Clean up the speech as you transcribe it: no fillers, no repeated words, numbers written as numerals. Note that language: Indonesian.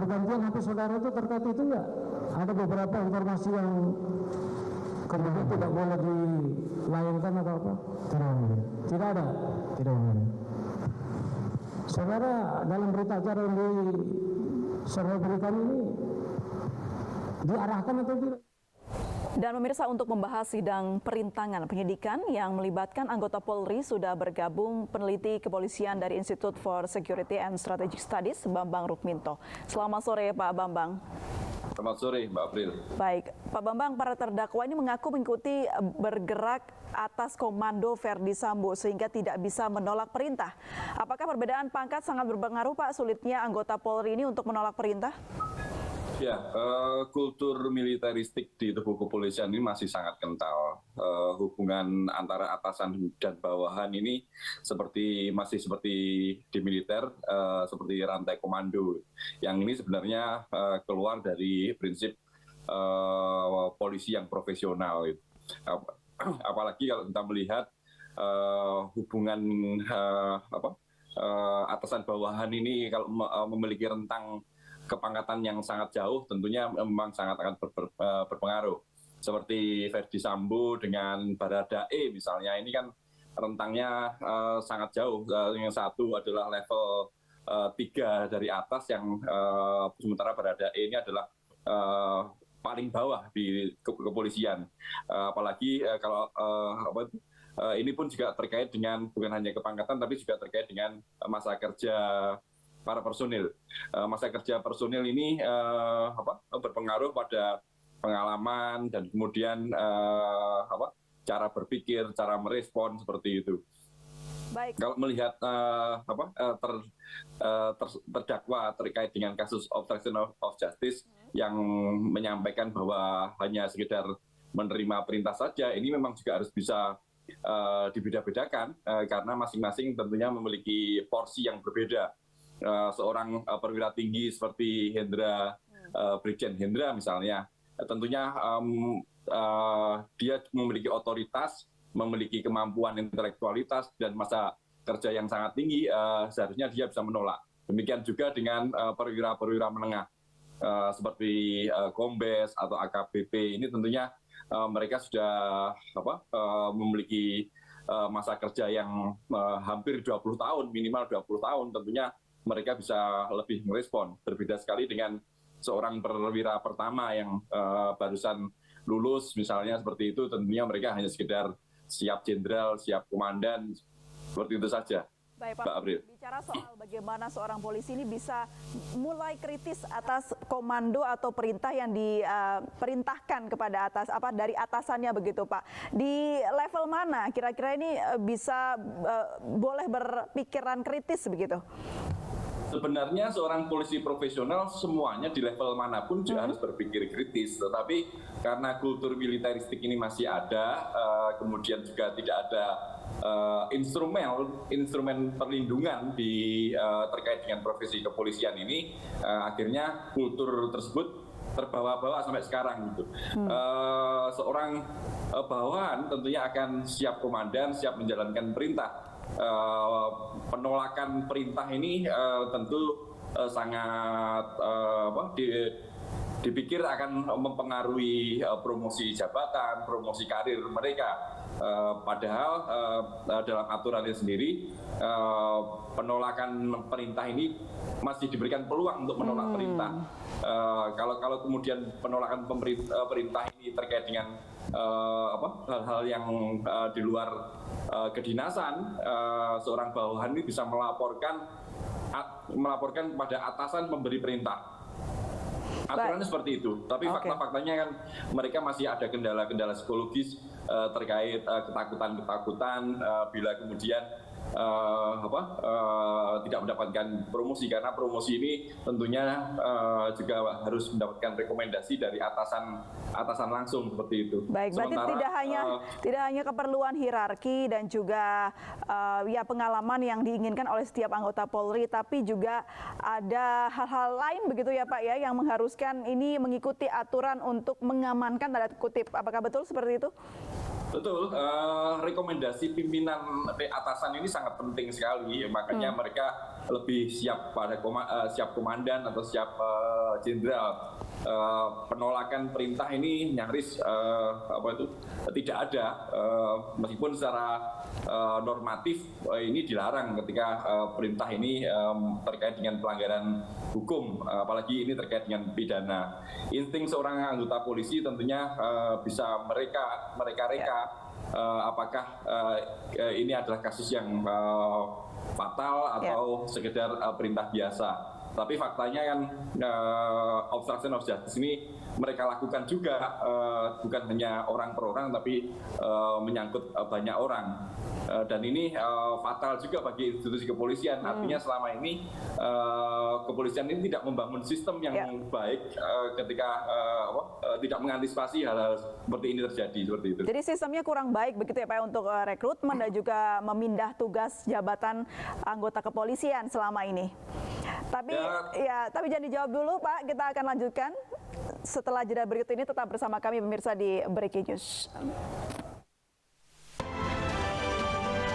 pergantian HP saudara itu terkait itu enggak? Ada beberapa informasi yang kemudian tidak boleh dilayangkan atau apa? Tidak mulia. Tidak ada. Tidak mulia. Saudara dalam berita acara yang saudara berikan ini diarahkan atau tidak? Dan pemirsa, untuk membahas sidang perintangan penyidikan yang melibatkan anggota Polri sudah bergabung peneliti kepolisian dari Institute for Security and Strategic Studies, Bambang Rukminto. Selamat sore Pak Bambang. Selamat sore Mbak April. Baik, Pak Bambang, para terdakwa ini mengaku mengikuti bergerak atas komando Verdi Sambo sehingga tidak bisa menolak perintah. Apakah perbedaan pangkat sangat berpengaruh Pak, sulitnya anggota Polri ini untuk menolak perintah? Ya, kultur militeristik di tubuh kepolisian ini masih sangat kental. Hubungan antara atasan dan bawahan ini masih seperti di militer, seperti rantai komando. Yang ini sebenarnya keluar dari prinsip polisi yang profesional. Apalagi kalau kita melihat hubungan atasan bawahan ini kalau memiliki rentang kepangkatan yang sangat jauh, tentunya memang sangat akan berpengaruh. Seperti Verdi Sambo dengan Baradae misalnya, ini kan rentangnya sangat jauh. Yang satu adalah level 3 dari atas, yang sementara Baradae ini adalah paling bawah di kepolisian. Apalagi kalau ini pun juga terkait dengan bukan hanya kepangkatan, tapi juga terkait dengan masa kerja para personil. Masa kerja personil ini berpengaruh pada pengalaman dan kemudian cara berpikir, cara merespon seperti itu. Baik. Kalau melihat terdakwa terkait dengan kasus obstruction of justice yang menyampaikan bahwa hanya sekedar menerima perintah saja, ini memang juga harus bisa dibeda-bedakan karena masing-masing tentunya memiliki porsi yang berbeda. Seorang perwira tinggi seperti Brigjen Hendra misalnya, tentunya dia memiliki otoritas, memiliki kemampuan intelektualitas dan masa kerja yang sangat tinggi, seharusnya dia bisa menolak. Demikian juga dengan perwira-perwira menengah seperti Kombes atau AKBP, ini tentunya mereka sudah memiliki masa kerja yang hampir 20 tahun, minimal 20 tahun, tentunya mereka bisa lebih merespon. Berbeda sekali dengan seorang perwira pertama yang barusan lulus misalnya seperti itu, tentunya mereka hanya sekedar siap jenderal, siap komandan, seperti itu saja. Baik Pak, bicara soal bagaimana seorang polisi ini bisa mulai kritis atas komando atau perintah yang diperintahkan kepada dari atasannya begitu Pak. Di level mana kira-kira ini bisa boleh berpikiran kritis begitu? Sebenarnya seorang polisi profesional semuanya di level manapun juga harus berpikir kritis, tetapi karena kultur militeristik ini masih ada, kemudian juga tidak ada instrumen perlindungan terkait dengan profesi kepolisian ini, akhirnya kultur tersebut terbawa-bawa sampai sekarang gitu. Seorang bawahan tentunya akan siap komandan, siap menjalankan perintah. Penolakan perintah ini tentu sangat dipikir akan mempengaruhi promosi jabatan, promosi karir mereka. Padahal dalam aturannya sendiri penolakan perintah ini masih diberikan peluang untuk menolak perintah. Kalau kemudian penolakan perintah ini terkait dengan hal-hal yang di luar kedinasan, seorang bawahan ini bisa melaporkan kepada atasan pemberi perintah. Aturannya seperti itu, tapi fakta-faktanya kan mereka masih ada kendala-kendala psikologis terkait ketakutan-ketakutan bila kemudian tidak mendapatkan promosi, karena promosi ini tentunya juga harus mendapatkan rekomendasi dari atasan langsung seperti itu. Baik, berarti tidak hanya keperluan hierarki dan juga pengalaman yang diinginkan oleh setiap anggota Polri, tapi juga ada hal-hal lain begitu ya Pak ya, yang mengharuskan ini mengikuti aturan untuk mengamankan tanda kutip. Apakah betul seperti itu? Betul, rekomendasi pimpinan atasan ini sangat penting sekali, makanya mereka lebih siap pada siap komandan atau siap jenderal. Penolakan perintah ini nyaris tidak ada, meskipun secara normatif ini dilarang ketika perintah ini terkait dengan pelanggaran hukum, apalagi ini terkait dengan pidana. Insting seorang anggota polisi tentunya bisa mereka apakah ini adalah kasus yang fatal atau sekedar perintah biasa. Tapi faktanya kan obstruction of justice ini mereka lakukan juga, bukan hanya orang per orang, tapi menyangkut banyak orang. Dan ini fatal juga bagi institusi kepolisian. Artinya selama ini kepolisian ini tidak membangun sistem yang baik ketika tidak mengantisipasi hal-hal seperti ini terjadi, seperti itu. Jadi sistemnya kurang baik begitu ya Pak untuk rekrutmen dan juga memindah tugas jabatan anggota kepolisian selama ini. Tapi jangan dijawab dulu Pak, kita akan lanjutkan setelah jeda berikut ini. Tetap bersama kami pemirsa di Breaking News.